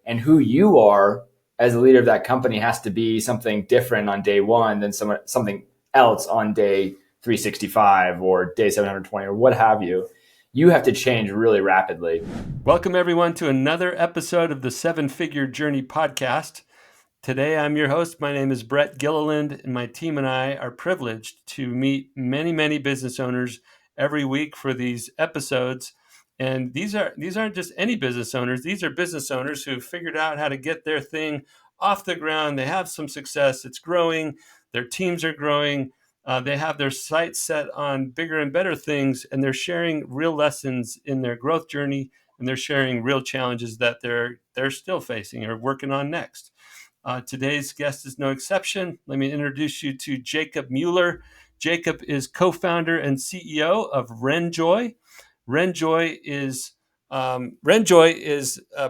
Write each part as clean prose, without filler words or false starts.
and who you are as a leader of that company has to be something different on day one than something else on day 365 or day 720 or what have you. You have to change really rapidly. Welcome, everyone, to another episode of the Seven Figure Journey podcast. Today, I'm your host. My name is Brett Gilliland, and my team and I are privileged to meet many business owners every week for these episodes. And these aren't just any business owners. These are business owners who've figured out how to get their thing off the ground. They have some success. It's growing. Their teams are growing. They have their sights set on bigger and better things, and they're sharing real lessons in their growth journey, and they're sharing real challenges that they're still facing or working on next. Today's guest is no exception. Let me introduce you to Jacob Mueller. Jacob is co-founder and CEO of Renjoy. Renjoy is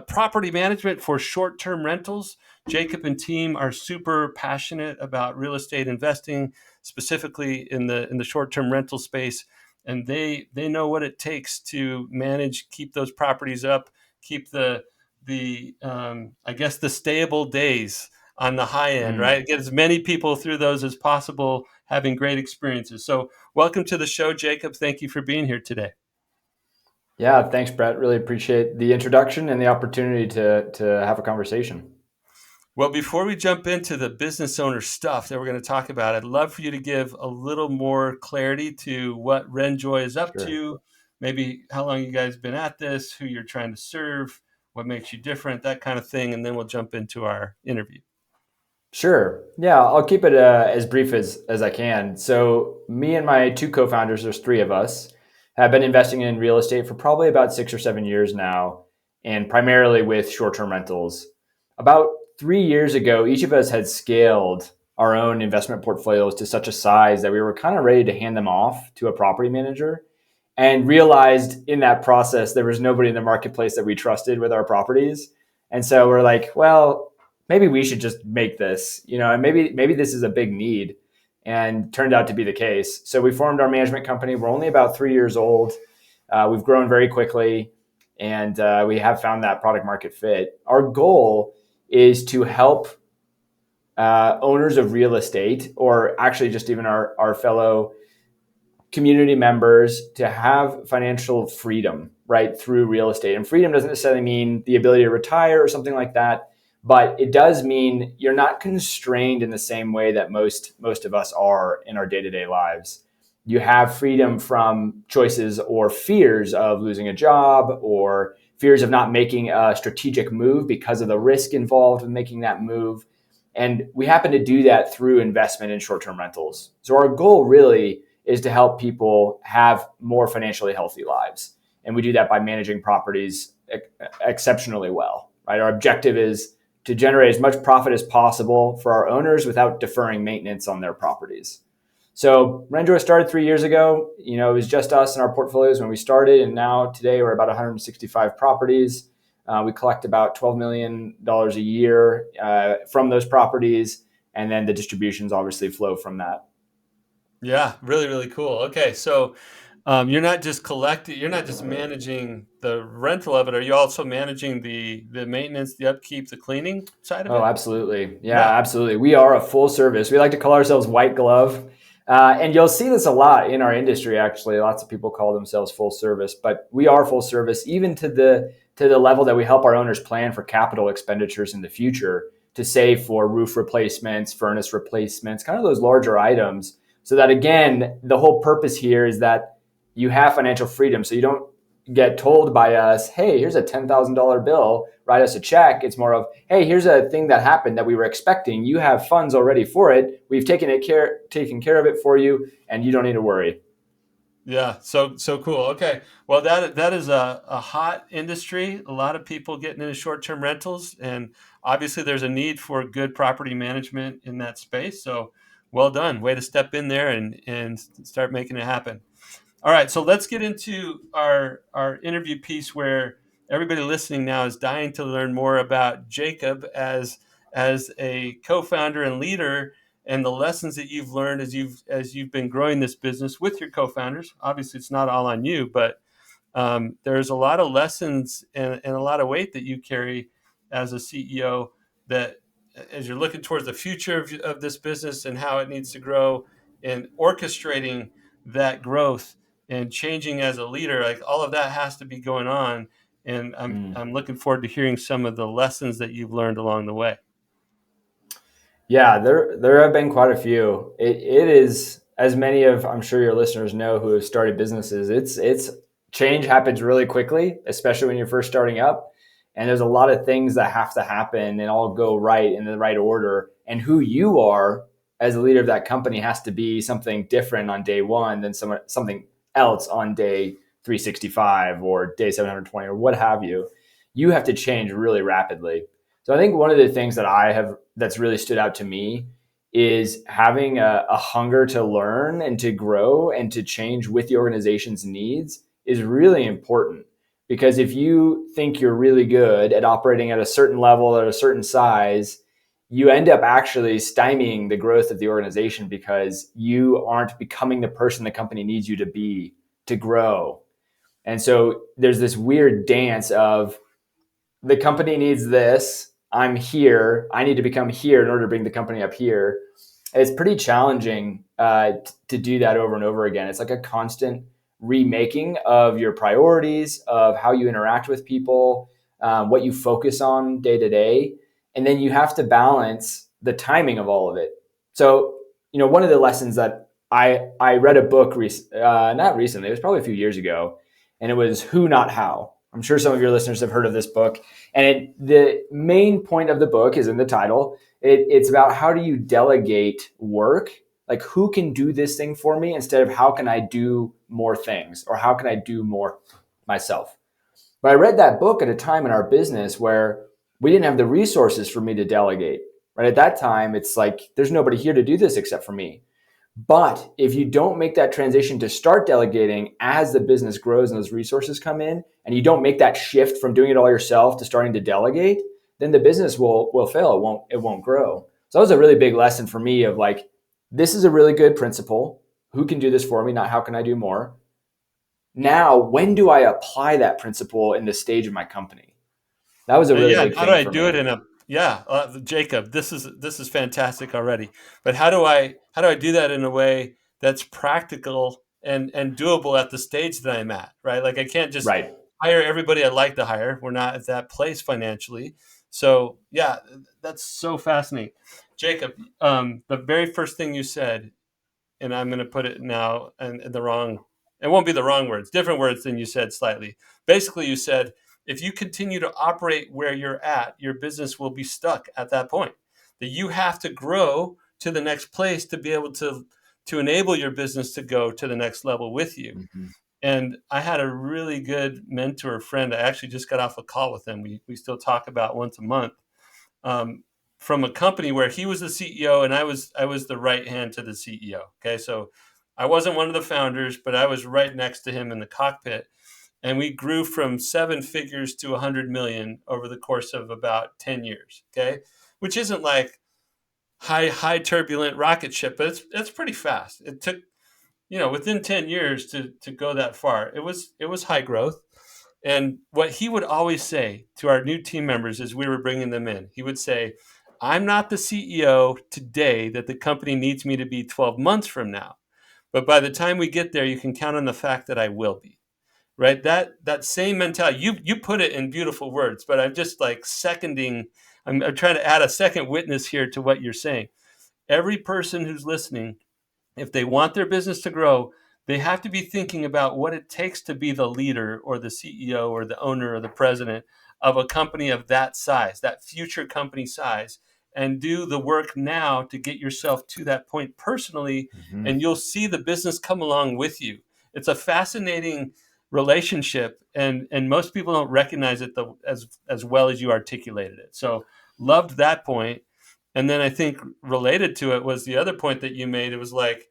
property management for short-term rentals. Jacob and team are super passionate about real estate investing, specifically in the short-term rental space, and they know what it takes to manage, keep those properties up, keep the I guess the stable days on the high end, right? Get as many people through those as possible, having great experiences. So welcome to the show, Jacob. Thank you for being here today. Yeah, thanks, Brett. Really appreciate the introduction and the opportunity to have a conversation. Well, before we jump into the business owner stuff that we're going to talk about, I'd love for you to give a little more clarity to what Renjoy is up Sure. to, maybe how long you guys been at this, who you're trying to serve, what makes you different, that kind of thing, and then we'll jump into our interview. Sure. Yeah, I'll keep it as brief as I can. So, me and my two co-founders, there's three of us, have been investing in real estate for probably about 6 or 7 years now, and primarily with short-term rentals. About 3 years ago, each of us had scaled our own investment portfolios to such a size that we were kind of ready to hand them off to a property manager, and realized in that process there was nobody in the marketplace that we trusted with our properties. And so we're like, well, maybe we should just make this, and maybe this is a big need, and turned out to be the case. So we formed our management company. We're only about 3 years old. We've grown very quickly, and we have found that product market fit. Our goal is to help owners of real estate, or actually just even our fellow community members, to have financial freedom, right, through real estate. And freedom doesn't necessarily mean the ability to retire or something like that, but it does mean you're not constrained in the same way that most of us are in our day-to-day lives. You have freedom from choices or fears of losing a job, or fears of not making a strategic move because of the risk involved in making that move. And we happen to do that through investment in short-term rentals. So our goal really is to help people have more financially healthy lives. And we do that by managing properties exceptionally well, right? Our objective is to generate as much profit as possible for our owners without deferring maintenance on their properties. So Renjoy started 3 years ago. It was just us and our portfolios when we started. And now today we're about 165 properties. We collect about $12 million a year from those properties. And then the distributions obviously flow from that. Yeah, really cool. Okay, so you're not just managing the rental of it. Are you also managing the maintenance, the upkeep, the cleaning side of Oh, it? absolutely. Yeah, Yeah. absolutely. We are a full service. We like to call ourselves white glove. And you'll see this a lot in our industry, actually. Lots of people call themselves full service, but we are full service, even to the level that we help our owners plan for capital expenditures in the future, to save for roof replacements, furnace replacements, kind of those larger items. So that, again, the whole purpose here is that you have financial freedom. So you don't get told by us, hey, here's a $10,000 bill, write us a check. It's more of, hey, here's a thing that happened that we were expecting. You have funds already for it. We've taken care of it for you, and you don't need to worry. Yeah, so cool. Okay, well that is a hot industry. A lot of people getting into short-term rentals, and obviously there's a need for good property management in that space. So well done, way to step in there and start making it happen. All right, so let's get into our interview piece where everybody listening now is dying to learn more about Jacob as a co-founder and leader, and the lessons that you've learned as you've been growing this business with your co-founders. Obviously, it's not all on you, but there's a lot of lessons and a lot of weight that you carry as a CEO that as you're looking towards the future of this business and how it needs to grow and orchestrating that growth and changing as a leader, like all of that has to be going on. And Mm. I'm looking forward to hearing some of the lessons that you've learned along the way. Yeah, there have been quite a few. It is, as many of, I'm sure your listeners know who have started businesses. It's change happens really quickly, especially when you're first starting up. And there's a lot of things that have to happen and all go right in the right order. And who you are as a leader of that company has to be something different on day one than something else on day 365 or day 720 or what have you. You have to change really rapidly. So I think one of the things that I have that's really stood out to me is having a hunger to learn and to grow and to change with the organization's needs is really important. Because if you think you're really good at operating at a certain level, at a certain size, you end up actually stymieing the growth of the organization because you aren't becoming the person the company needs you to be to grow. And so there's this weird dance of the company needs this. I'm here. I need to become here in order to bring the company up here. It's pretty challenging to do that over and over again. It's like a constant remaking of your priorities, of how you interact with people, what you focus on day to day. And then you have to balance the timing of all of it. So, one of the lessons that I read a book, not recently, it was probably a few years ago, and it was Who, Not How. I'm sure some of your listeners have heard of this book. And the main point of the book is in the title. It's about how do you delegate work? Like, who can do this thing for me instead of how can I do more things or how can I do more myself? But I read that book at a time in our business where we didn't have the resources for me to delegate. Right at that time, it's like there's nobody here to do this except for me. But if you don't make that transition to start delegating as the business grows and those resources come in, and you don't make that shift from doing it all yourself to starting to delegate, then the business will fail. It won't grow. So that was a really big lesson for me of like, this is a really good principle. Who can do this for me? Not how can I do more? Now, when do I apply that principle in the stage of my company? That was a really Yeah, big and how do thing I for do it me. in a yeah, Jacob, this is fantastic already. But how do I do that in a way that's practical and doable at the stage that I'm at, right? Like I can't just Right. hire everybody I'd like to hire. We're not at that place financially. So yeah, that's so fascinating. Jacob, the very first thing you said, and I'm going to put it now in the wrong, it won't be the wrong words, different words than you said slightly. Basically, you said, if you continue to operate where you're at, your business will be stuck at that point. That you have to grow to the next place to be able to enable your business to go to the next level with you. Mm-hmm. And I had a really good mentor friend. I actually just got off a call with him. We still talk about once a month, um, from a company where he was the CEO and I was the right hand to the CEO. Okay, so I wasn't one of the founders, but I was right next to him in the cockpit, and we grew from seven figures to 100 million over the course of about 10 years. Okay, which isn't like high turbulent rocket ship, but it's pretty fast. It took within 10 years to go that far. It was high growth. And what he would always say to our new team members as we were bringing them in, he would say, I'm not the CEO today that the company needs me to be 12 months from now. But by the time we get there, you can count on the fact that I will be. Right? That same mentality. You put it in beautiful words, but I'm just like seconding, I'm trying to add a second witness here to what you're saying. Every person who's listening, if they want their business to grow, they have to be thinking about what it takes to be the leader or the CEO or the owner or the president of a company of that size, that future company size, and do the work now to get yourself to that point personally, Mm-hmm. and you'll see the business come along with you. It's a fascinating relationship, and most people don't recognize it as well as you articulated it. So loved that point. And then I think related to it was the other point that you made. It was like,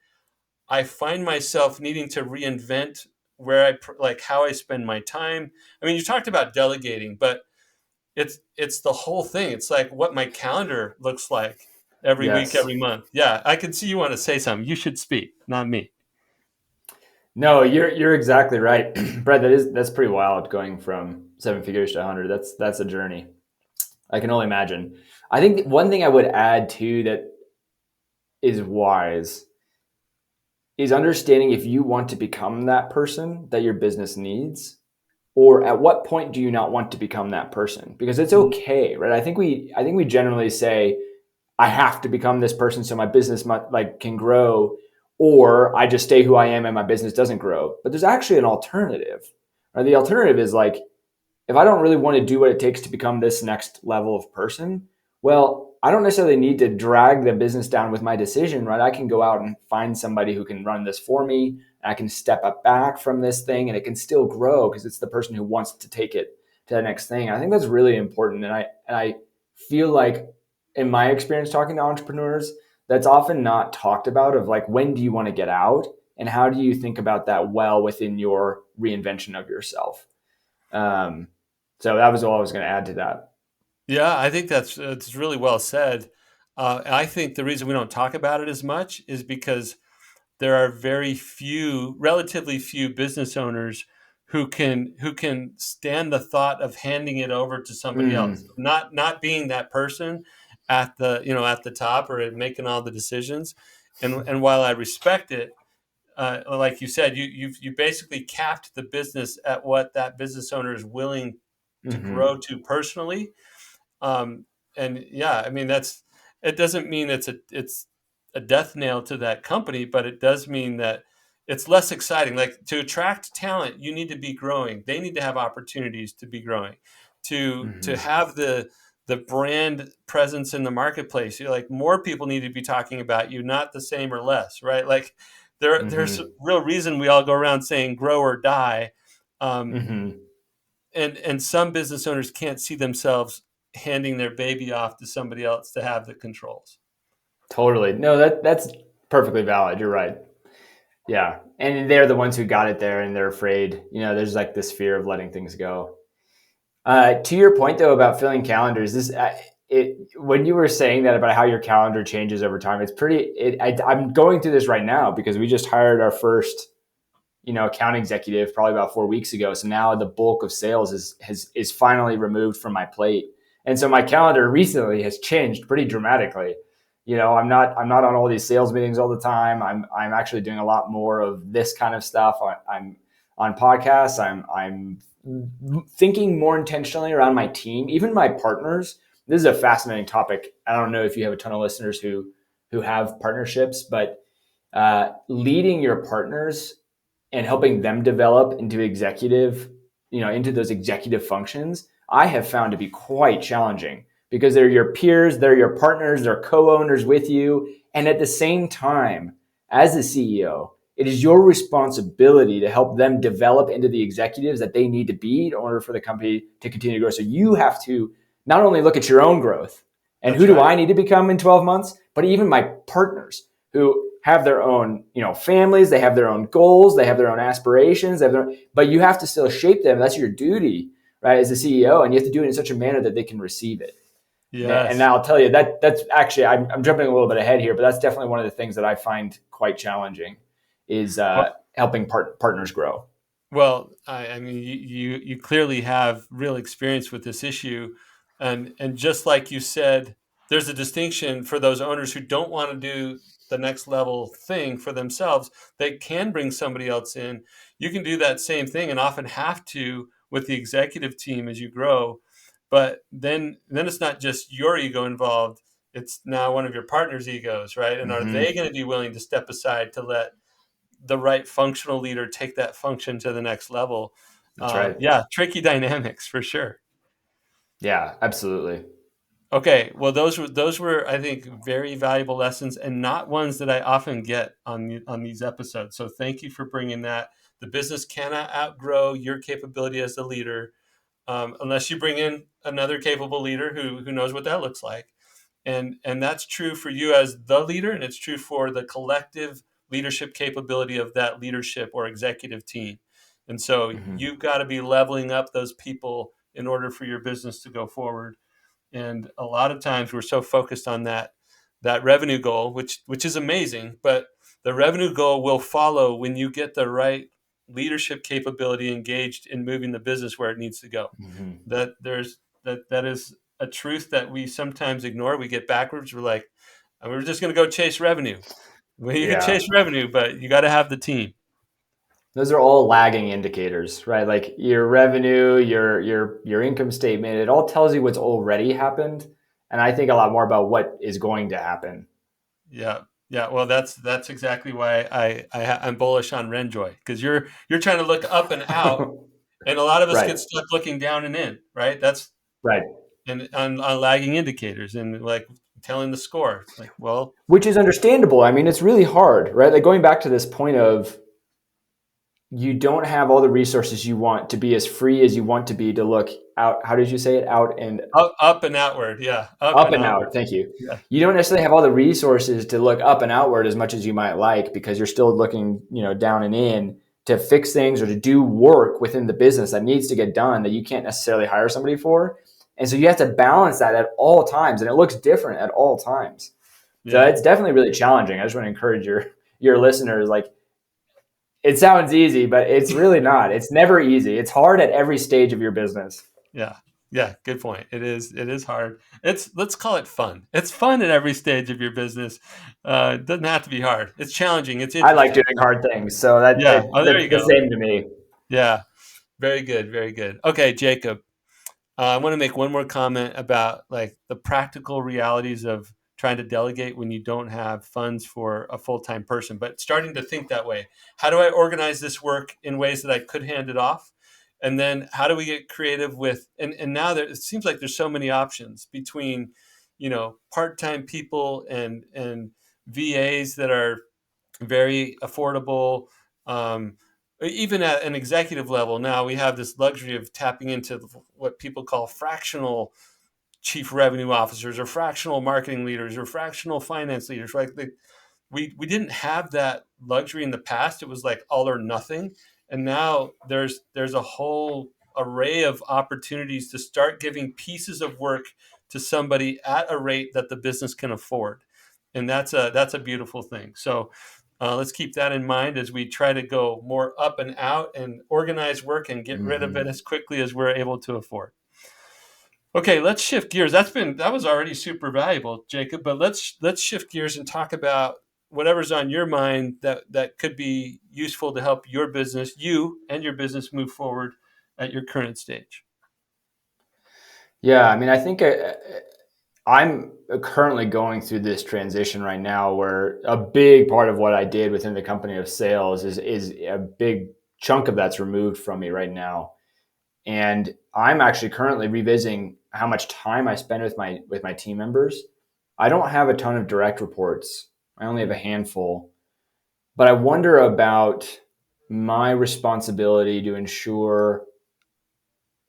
I find myself needing to reinvent where like how I spend my time. I mean, you talked about delegating, but it's the whole thing. It's like what my calendar looks like every week, Yes. every month. Yeah, I can see you want to say something. You should speak, not me. No, you're exactly right, Brett. That's pretty wild going from seven figures to 100. That's a journey. I can only imagine. I think one thing I would add too that is wise is understanding if you want to become that person that your business needs, or at what point do you not want to become that person, because it's Mhm. okay, right? I think we generally say I have to become this person so my business can grow, or I just stay who I am and my business doesn't grow. But there's actually an alternative, right? The alternative is like, if I don't really want to do what it takes to become this next level of person, well, I don't necessarily need to drag the business down with my decision, right? I can go out and find somebody who can run this for me. And I can step up back from this thing and it can still grow because it's the person who wants to take it to the next thing. I think that's really important. And I feel like in my experience talking to entrepreneurs, that's often not talked about, of like, when do you want to get out and how do you think about that well within your reinvention of yourself? Um, so that was all I was going to add to that. Yeah, I think that's it's really well said. I think the reason we don't talk about it as much is because there are very few, relatively few business owners who can stand the thought of handing it over to somebody else, Mm, not being that person at the at the top or making all the decisions. And while I respect it, like you said, you basically capped the business at what that business owner is willing to grow hmm to personally. um, and yeah, I mean that's it doesn't mean it's a death nail to that company, but it does mean that it's less exciting. Like, to attract talent, you need to be growing. They need to have opportunities to be growing, to hmm have the brand presence in the marketplace. You're like, more people need to be talking about you, not the same or less, right? Like, there's a hmm real reason we all go around saying grow or die. Um, hmm and some business owners can't see themselves handing their baby off to somebody else to have the controls. Totally. No, that's perfectly valid. You're right. Yeah. And they're the ones who got it there and they're afraid. There's like this fear of letting things go. To your point though about filling calendars, this it when you were saying that about how your calendar changes over time, it's pretty. I'm going through this right now because we just hired our first account executive probably about 4 weeks ago. So now the bulk of sales is finally removed from my plate, and so my calendar recently has changed pretty dramatically. I'm not on all these sales meetings all the time. I'm actually doing a lot more of this kind of stuff. I'm on podcasts. I'm thinking more intentionally around my team, even my partners. This is a fascinating topic. I don't know if you have a ton of listeners who have partnerships, but leading your partners and helping them develop into those executive functions, I have found to be quite challenging because they're your peers, they're your partners, they're co-owners with you. And at the same time, as a CEO, it is your responsibility to help them develop into the executives that they need to be in order for the company to continue to grow. So you have to not only look at your own growth and who That's do right. I need to become in 12 months, but even my partners who have their own, families, they have their own goals, they have their own aspirations, but you have to still shape them. That's your duty, right, as a CEO, and you have to do it in such a manner that they can receive it. And Yes. I'll tell you that's actually, I'm jumping a little bit ahead here, but that's definitely one of the things that I find quite challenging is Well, helping partners grow. well, I mean, you clearly have real experience with this issue, and just like you said, there's a distinction for those owners who don't want to do the next level thing for themselves. They can bring somebody else in. You can do that same thing, and often have to with the executive team as you grow. But then it's not just your ego involved. It's now one of your partner's egos, right? And are they Mm-hmm. going to be willing to step aside to let the right functional leader take that function to the next level? That's right. Yeah, tricky dynamics for sure. Yeah, absolutely. Okay, well, those were I think very valuable lessons, and not ones that I often get on these episodes. So thank you for bringing that. The business cannot outgrow your capability as a leader, unless you bring in another capable leader who knows what that looks like. And that's true for you as the leader, and it's true for the collective leadership capability of that leadership or executive team. And so Mm-hmm. you've got to be leveling up those people in order for your business to go forward. And a lot of times we're so focused on that revenue goal, which is amazing, but the revenue goal will follow when you get the right leadership capability engaged in moving the business where it needs to go. Mm-hmm. That is a truth that we sometimes ignore. We get backwards. We're like, we're just going to go chase revenue. Well, you can Yeah. chase revenue, but you got to have the team. Those are all lagging indicators, right? Like your revenue, your income statement, it all tells you what's already happened. And I think a lot more about what is going to happen. Yeah, yeah. Well, that's exactly why I'm bullish on Renjoy, because you're trying to look up and out, and a lot of us Right. get stuck looking down and in. Right. That's Right. and on lagging indicators and like telling the score. It's like, well, Which is understandable. I mean, it's really hard, right? Like going back to this point of you don't have all the resources you want to be as free as you want to be to look out. How did you say it? Out and up and outward. Yeah, up up and and outward. out. Thank you. Yeah, You don't necessarily have all the resources to look up and outward as much as you might like because you're still looking, down and in to fix things or to do work within the business that needs to get done that you can't necessarily hire somebody for. And so you have to balance that at all times, and it looks different at all times. So yeah, it's definitely really challenging. I just want to encourage your listeners, like it sounds easy, but it's really not. It's never easy. It's hard at every stage of your business. yeah, yeah. Good point. It is. It is hard. Let's call it fun. It's fun at every stage of your business. It doesn't have to be hard. It's challenging. It's I like interesting. doing hard things, so that, Yeah. Oh, there that's you the go. same to me. Yeah. Very good. Very good. Okay, Jacob. I want to make one more comment about like the practical realities of trying to delegate when you don't have funds for a full-time person, but starting to think that way. How do I organize this work in ways that I could hand it off? And then how do we get creative with and now there it seems like there's so many options between, part-time people and VAs that are very affordable. Even at an executive level, now we have this luxury of tapping into what people call fractional chief revenue officers or fractional marketing leaders or fractional finance leaders, right? We didn't have that luxury in the past. It was like all or nothing. And now there's a whole array of opportunities to start giving pieces of work to somebody at a rate that the business can afford. And that's a beautiful thing. So let's keep that in mind as we try to go more up and out and organize work and get rid of it Mm-hmm. as quickly as we're able to afford. Okay, let's shift gears. That was already super valuable, Jacob. But let's shift gears and talk about whatever's on your mind that could be useful to help you and your business move forward at your current stage. Yeah, I mean, I think I'm currently going through this transition right now where a big part of what I did within the company of sales is a big chunk of that's removed from me right now. And I'm actually currently revisiting how much time I spend with my team members. I don't have a ton of direct reports. I only have a handful, but I wonder about my responsibility to ensure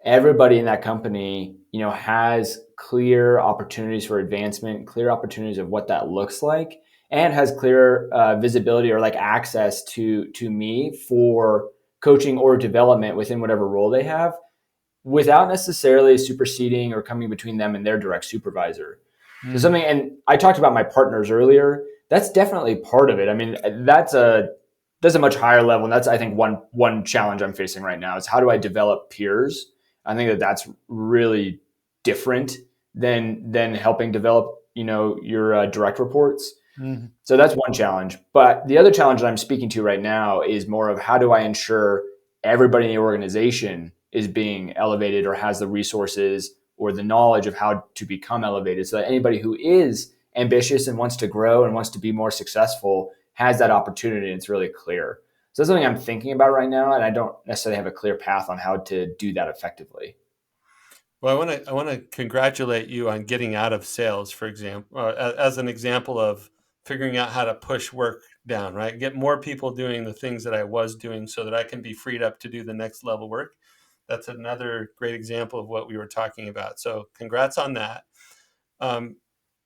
everybody in that company, has clear opportunities for advancement, clear opportunities of what that looks like, and has clear visibility or like access to me for coaching or development within whatever role they have, without necessarily superseding or coming between them and their direct supervisor. So Mm, something, and I talked about my partners earlier. That's definitely part of it. I mean, that's a much higher level, and that's I think one challenge I'm facing right now is how do I develop peers. I think that's really different than helping develop your direct reports. mm, So that's one challenge. But the other challenge that I'm speaking to right now is more of how do I ensure everybody in the organization is being elevated or has the resources or the knowledge of how to become elevated so that anybody who is ambitious and wants to grow and wants to be more successful has that opportunity and it's really clear. So that's something I'm thinking about right now, and I don't necessarily have a clear path on how to do that effectively. Well, I want to congratulate you on getting out of sales, for example, as an example of figuring out how to push work down, right? Get more people doing the things that I was doing so that I can be freed up to do the next level work. That's another great example of what we were talking about. So, congrats on that. Um,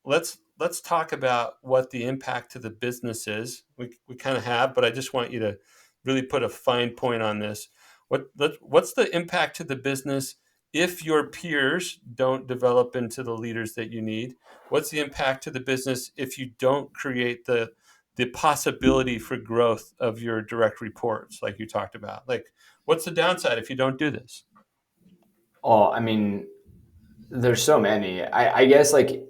let's talk about what the impact to the business is. We kind of have, but I just want you to really put a fine point on this. What's the impact to the business if your peers don't develop into the leaders that you need? What's the impact to the business if you don't create the possibility for growth of your direct reports, like you talked about? Like, what's the downside if you don't do this? Oh, I mean, There's so many. I guess like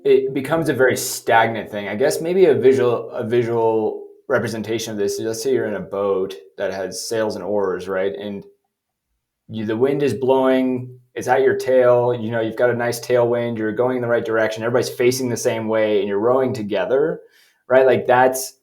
it becomes a very stagnant thing. I guess maybe a visual representation of this is, let's say you're in a boat that has sails and oars, right? And the wind is blowing, it's at your tail, you've got a nice tailwind, you're going in the right direction, everybody's facing the same way and you're rowing together, right? Like that's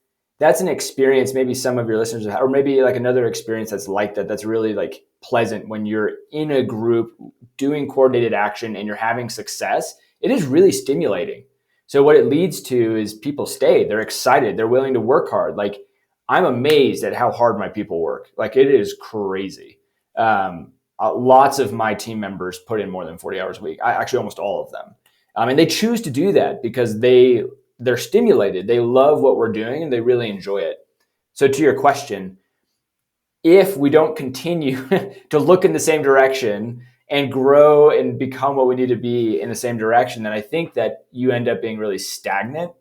an experience maybe some of your listeners have, or maybe like another experience that's like that, that's really like pleasant when you're in a group doing coordinated action and you're having success. It is really stimulating. So what it leads to is people stay, they're excited, they're willing to work hard. Like I'm amazed at how hard my people work. Like it is crazy. Lots of my team members put in more than 40 hours a week. Actually, almost all of them. And they choose to do that because they're stimulated. They love what we're doing and they really enjoy it. So to your question, if we don't continue to look in the same direction and grow and become what we need to be in the same direction, then I think that you end up being really stagnant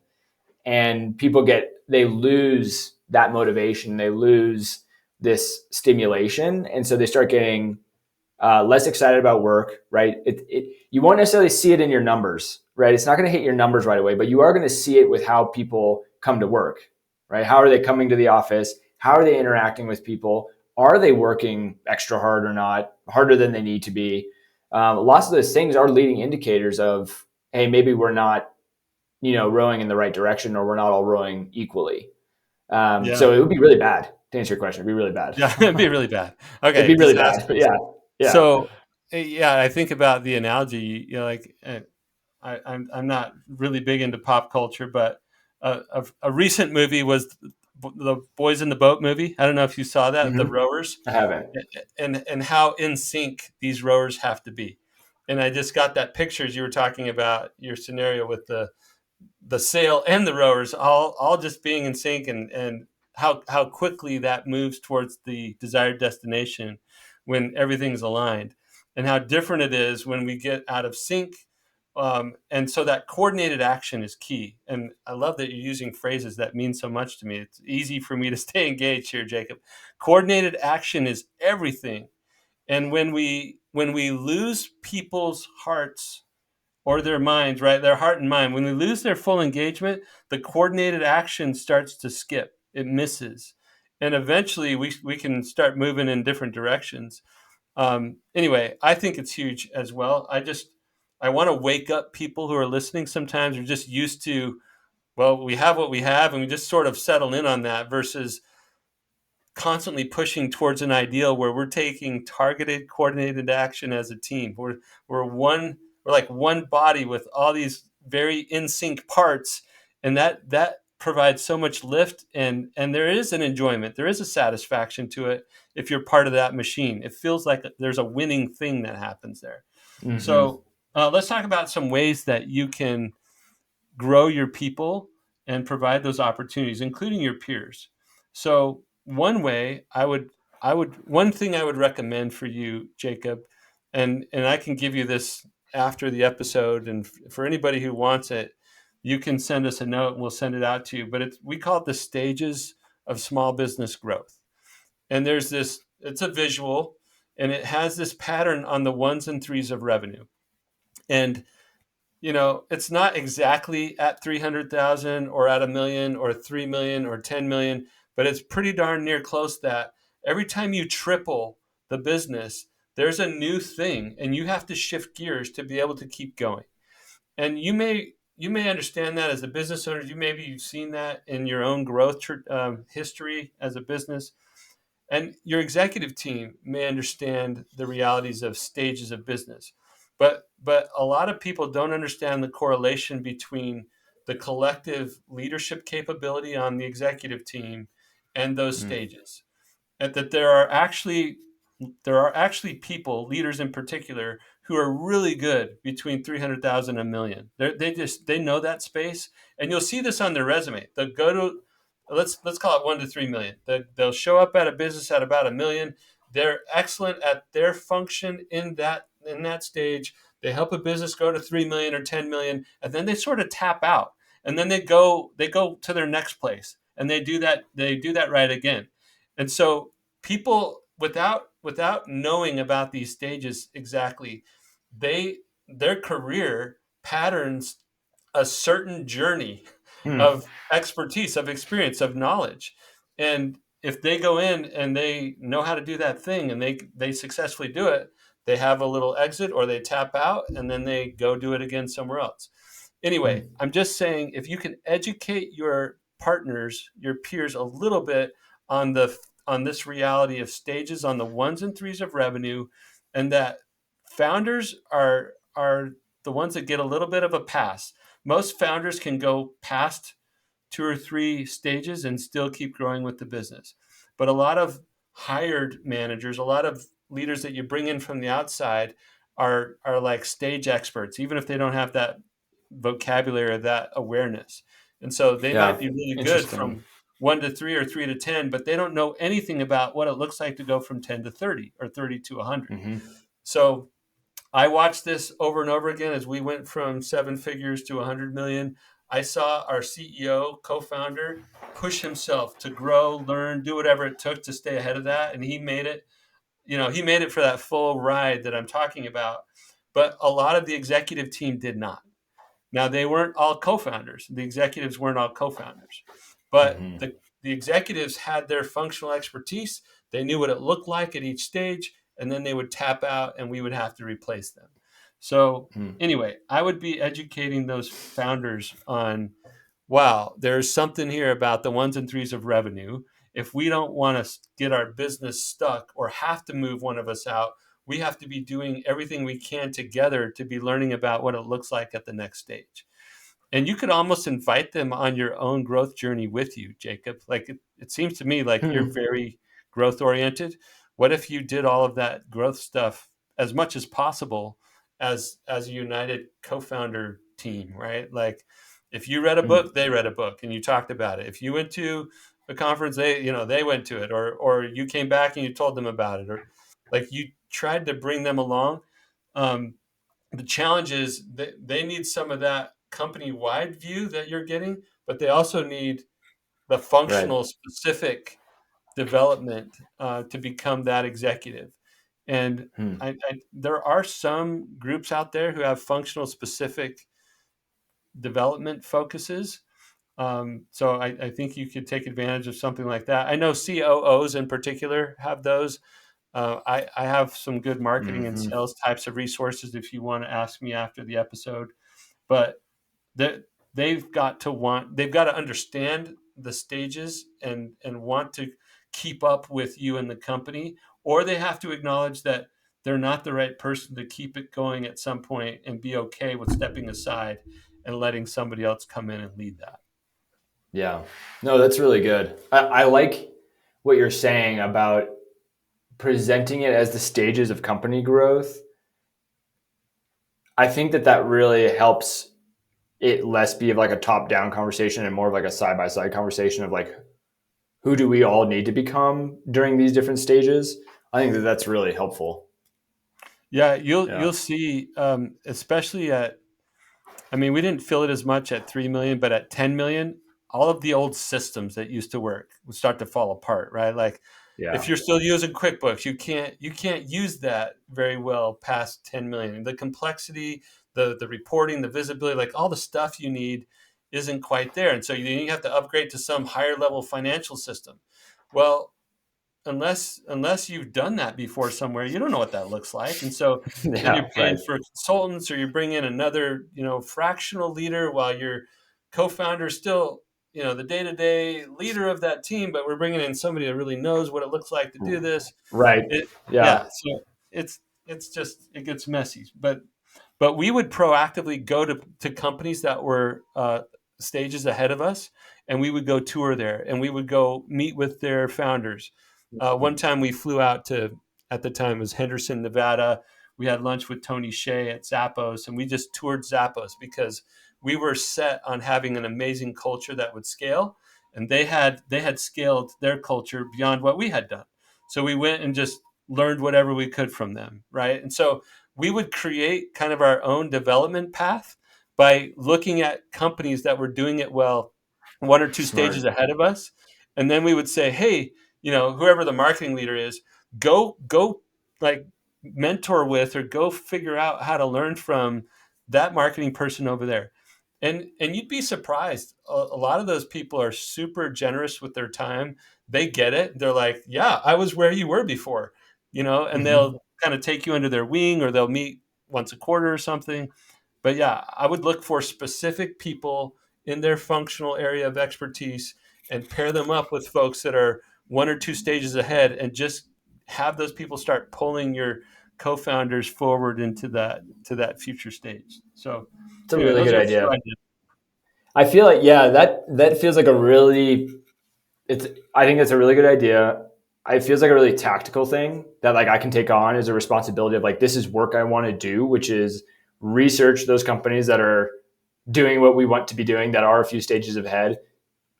and they lose that motivation. They lose this stimulation. And so they start getting less excited about work, right? You won't necessarily see it in your numbers, right? It's not going to hit your numbers right away, but you are going to see it with how people come to work, right? How are they coming to the office? How are they interacting with people? Are they working extra hard or not, harder than they need to be? Lots of those things are leading indicators of, hey, maybe we're not, rowing in the right direction, or we're not all rowing equally. Yeah. So it would be really bad to answer your question. It'd be really bad. Yeah, it'd be really bad. It'd Okay, be really bad. But disastrous. yeah, yeah. So, yeah, I think about the analogy. Like I'm not really big into pop culture, but a recent movie was the Boys in the Boat movie. I don't know if you saw that, the Mm-hmm. rowers, I haven't. and how in sync these rowers have to be. And I just got that picture as you were talking about your scenario with the sail and the rowers all just being in sync, and how quickly that moves towards the desired destination when everything's aligned, and how different it is when we get out of sync. And so that coordinated action is key. And I love that you're using phrases that mean so much to me. It's easy for me to stay engaged here, Jacob. Coordinated action is everything. And when we lose people's hearts or their minds, right? Their heart and mind. When they lose their full engagement, the coordinated action starts to skip. It misses. And eventually we can start moving in different directions. Anyway, I think it's huge as well. I want to wake up people who are listening sometimes are just used to, well, we have what we have and we just sort of settle in on that versus constantly pushing towards an ideal where we're taking targeted, coordinated action as a team. We're like one body with all these very in sync parts, and that provides so much lift, and there is an enjoyment, there is a satisfaction to it if you're part of that machine. It feels like there's a winning thing that happens there. Mm-hmm. So let's talk about some ways that you can grow your people and provide those opportunities, including your peers. So one thing I would recommend for you, Jacob, and I can give you this after the episode, and for anybody who wants it, you can send us a note and we'll send it out to you. But we call it the stages of small business growth. And it's a visual, and it has this pattern on the ones and threes of revenue. And it's not exactly at 300,000 or at a million or 3 million or 10 million, but it's pretty darn near close that every time you triple the business, there's a new thing and you have to shift gears to be able to keep going. And you may understand that as a business owner. You've seen that in your own growth history as a business. And your executive team may understand the realities of stages of business, but a lot of people don't understand the correlation between the collective leadership capability on the executive team and those stages, and that there are actually people, leaders in particular, who are really good between 300,000 and a million. They know that space, and you'll see this on their resume. They'll go to, let's call it 1 to 3 million. They'll show up at a business at about a million. They're excellent at their function in that stage. They help a business go to 3 million or 10 million, and then they sort of tap out, and then they go to their next place, and they do that right again. And so people, without without knowing about these stages exactly, they their career patterns a certain journey Hmm. of expertise, of experience, of knowledge. And if they go in and they know how to do that thing and they successfully do it, they have a little exit or they tap out and then they go do it again somewhere else. Anyway, Hmm. I'm just saying if you can educate your partners, your peers a little bit on the on this reality of stages, on the ones and threes of revenue, and that founders are the ones that get a little bit of a pass. Most founders can go past two or three stages and still keep growing with the business. But a lot of hired managers, a lot of leaders that you bring in from the outside are like stage experts, even if they don't have that vocabulary or that awareness. And so they might Yeah. be really good Interesting. from 1 to 3 or 3 to 10, but they don't know anything about what it looks like to go from 10 to 30 or 30 to 100. Hmm. So I watched this over and over again as we went from seven figures to 100 million. I saw our CEO, co-founder, push himself to grow, learn, do whatever it took to stay ahead of that, and he made it. He made it for that full ride that I'm talking about. But a lot of the executive team did not. Now, they weren't all co-founders. The executives weren't all co-founders, but Hmm. the executives had their functional expertise. They knew what it looked like at each stage, and then they would tap out, and we would have to replace them. So Hmm. anyway, I would be educating those founders on, wow, there's something here about the ones and threes of revenue. If we don't want to get our business stuck or have to move one of us out, we have to be doing everything we can together to be learning about what it looks like at the next stage. And you could almost invite them on your own growth journey with you, Jacob. Like it seems to me like you're Hmm. very growth oriented. What if you did all of that growth stuff as much as possible as a united co-founder team, right? Like if you read a Hmm. book, they read a book and you talked about it. If you went to a conference, they went to it, or you came back and you told them about it, or like you tried to bring them along. Um, the challenge is that they need some of that company wide view that you're getting, but they also need the Right. functional specific development to become that executive. And Hmm. there are some groups out there who have functional specific development focuses. So I think you could take advantage of something like that. I know COOs in particular have those. I have some good marketing and Hmm. sales types of resources if you want to ask me after the episode. But they they've got to understand the stages and want to keep up with you and the company, or they have to acknowledge that they're not the right person to keep it going at some point and be okay with stepping aside and letting somebody else come in and lead that. Yeah. No, that's really good. I like what you're saying about presenting it as the stages of company growth. I think that really helps it less be of like a top down conversation and more of like a side by side conversation of like who do we all need to become during these different stages. I think that that's really helpful. Yeah, Yeah. you'll see, especially at, I mean, we didn't feel it as much at 3 million, but at 10 million, all of the old systems that used to work would start to fall apart, right? Like if Yeah. you're still using QuickBooks, you can't use that very well past 10 million. The complexity, the reporting, the visibility, like all the stuff you need isn't quite there. And so you have to upgrade to some higher level financial system. Well, unless you've done that before somewhere, you don't know what that looks like. And so then you're Yeah. paying Right. for consultants, or you bring in another fractional leader while your co-founder is still the day-to-day leader of that team, but we're bringing in somebody that really knows what it looks like to do this. Right. it Yeah. yeah, so it's just, it gets messy. But we would proactively go to companies that were stages ahead of us, and we would go tour there, and we would go meet with their founders. One time we flew out to, at the time it was Henderson, Nevada. We had lunch with Tony Hsieh at Zappos, and we just toured Zappos because we were set on having an amazing culture that would scale, and they had scaled their culture beyond what we had done. So we went and just learned whatever we could from them, right? And so we would create kind of our own development path by looking at companies that were doing it well, one or two stages Smart. ahead of us. And then we would say, hey, whoever the marketing leader is, go like mentor with, or go figure out how to learn from that marketing person over there. And you'd be surprised. A lot of those people are super generous with their time. They get it. They're like, yeah, I was where you were before, and Hmm. they'll kind of take you under their wing, or they'll meet once a quarter or something. But yeah, I would look for specific people in their functional area of expertise and pair them up with folks that are one or two stages ahead, and just have those people start pulling your co-founders forward into that future stage. So It's a anyway, really those good are a few idea. ideas. I feel like, yeah, that feels like a really it's I think it's a really good idea. It feels like a really tactical thing that like I can take on as a responsibility of like this is work I want to do, which is research those companies that are doing what we want to be doing, that are a few stages ahead,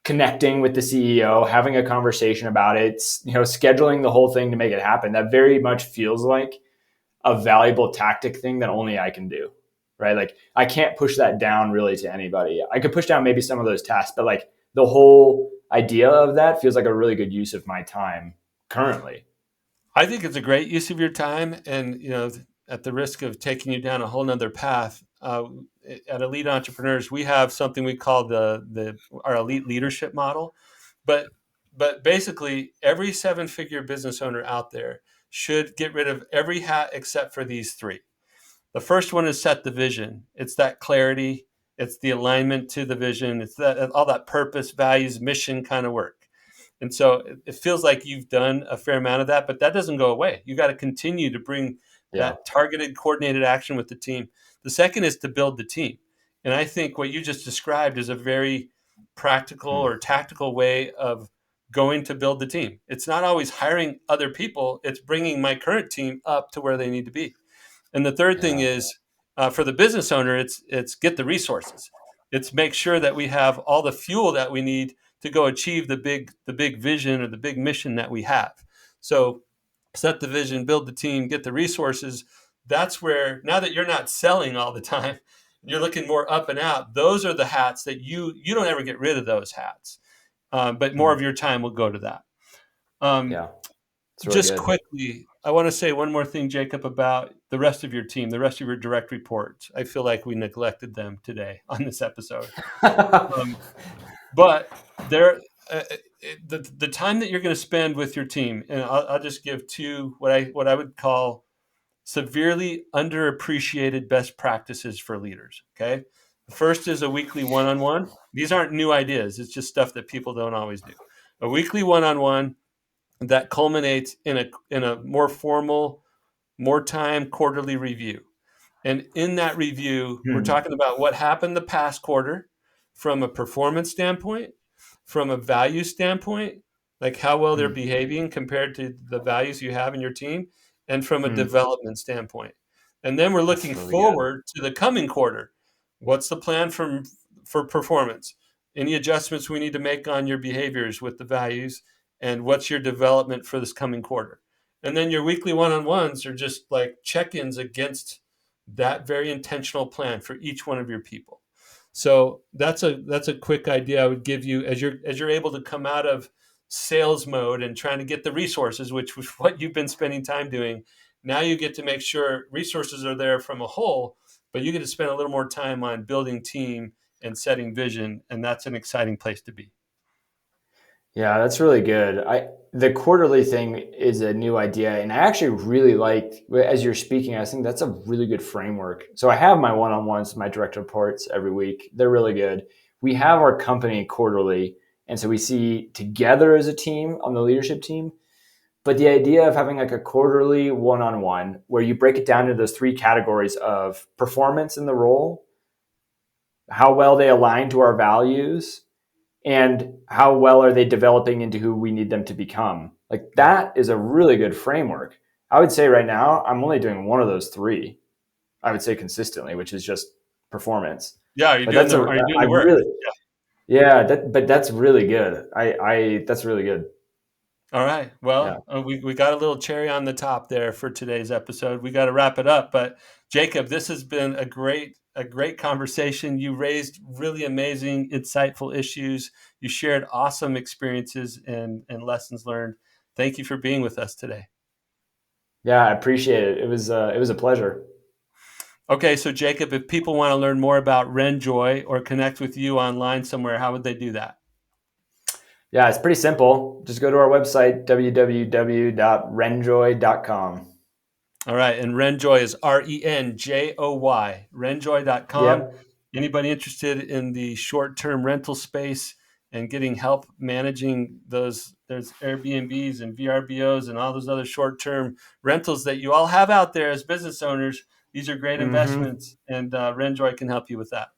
connecting with the CEO, having a conversation about it, scheduling the whole thing to make it happen. That very much feels like a valuable tactic thing that only I can do. Right? Like I can't push that down really to anybody. I could push down maybe some of those tasks, but like the whole idea of that feels like a really good use of my time currently. I think it's a great use of your time, and at the risk of taking you down a whole nother path, at Elite Entrepreneurs, we have something we call the our elite leadership model. But basically, every seven-figure business owner out there should get rid of every hat except for these three. The first one is set the vision. It's that clarity. It's the alignment to the vision. It's that all that purpose, values, mission kind of work. And so it feels like you've done a fair amount of that, but that doesn't go away. You got to continue to bring Yeah. that targeted, coordinated action with the team. The second is to build the team. And I think what you just described is a very practical Hmm. or tactical way of going to build the team. It's not always hiring other people, it's bringing my current team up to where they need to be. And the third thing Yeah. is, for the business owner, it's get the resources. It's make sure that we have all the fuel that we need to go achieve the big vision or the big mission that we have. So set the vision, build the team, get the resources. That's where, now that you're not selling all the time, you're looking more up and out. Those are the hats that you don't ever get rid of those hats, but more Hmm. of your time will go to that. Um, Yeah. It's really just good. quickly, I want to say one more thing, Jacob, about the rest of your team, the rest of your direct reports. I feel like we neglected them today on this episode. Um, but there, the time that you're going to spend with your team, and I'll just give two what I would call severely underappreciated best practices for leaders. Okay, the first is a weekly one-on-one. These aren't new ideas; it's just stuff that people don't always do. A weekly one-on-one that culminates in a more formal, more time quarterly review. And in that review, we're Hmm. talking about what happened the past quarter from a performance standpoint, from a value standpoint, like how well they're Hmm. behaving compared to the values you have in your team, and from a Hmm. development standpoint. And then we're That's looking really good. forward to the coming quarter. What's the plan for performance? Any adjustments we need to make on your behaviors with the values, and what's your development for this coming quarter? And then your weekly one-on-ones are just like check-ins against that very intentional plan for each one of your people. So that's a quick idea I would give you as you're able to come out of sales mode and trying to get the resources, which was what you've been spending time doing. Now you get to make sure resources are there from a whole, but you get to spend a little more time on building team and setting vision, and that's an exciting place to be. Yeah, that's really good. The quarterly thing is a new idea, and I actually really liked as you're speaking. I think that's a really good framework. So I have my one-on-ones, my direct reports every week. They're really good. We have our company quarterly, and so we see together as a team on the leadership team. But the idea of having like a quarterly one-on-one where you break it down into those three categories of performance in the role, how well they align to our values, and how well are they developing into who we need them to become. Like Yeah. that is a really good framework. I would say right now I'm only doing one of those three. I would say consistently, which is just performance. Yeah, But that's a are you doing I the work? really yeah, but that's really good. I that's really good. All right. Yeah. Well, we got a little cherry on the top there for today's episode. We got to wrap it up. But Jacob, this has been a great conversation. You raised really amazing, insightful issues. You shared awesome experiences and lessons learned. Thank you for being with us today. Yeah, I appreciate it. It was a pleasure. Okay, so Jacob, if people want to learn more about Renjoy or connect with you online somewhere, how would they do that? Yeah, it's pretty simple. Just go to our website, www.renjoy.com. All right, and Renjoy is Renjoy, renjoy.com. Yep. Anybody interested in the short-term rental space and getting help managing there's Airbnbs and VRBOs and all those other short-term rentals that you all have out there as business owners. These are great Mm-hmm. investments, and Renjoy can help you with that.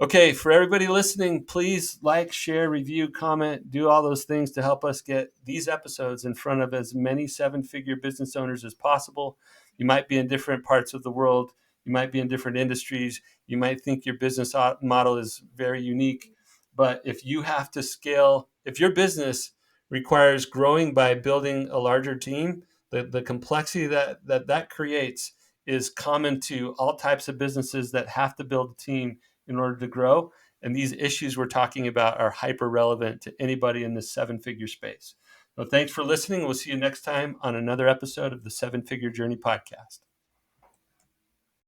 Okay, for everybody listening, please like, share, review, comment, do all those things to help us get these episodes in front of as many seven-figure business owners as possible. You might be in different parts of the world. You might be in different industries. You might think your business model is very unique. But if you have to scale, if your business requires growing by building a larger team, the complexity that creates is common to all types of businesses that have to build a team in order to grow. And these issues we're talking about are hyper relevant to anybody in this seven-figure space. So thanks for listening. We'll see you next time on another episode of the Seven Figure Journey podcast.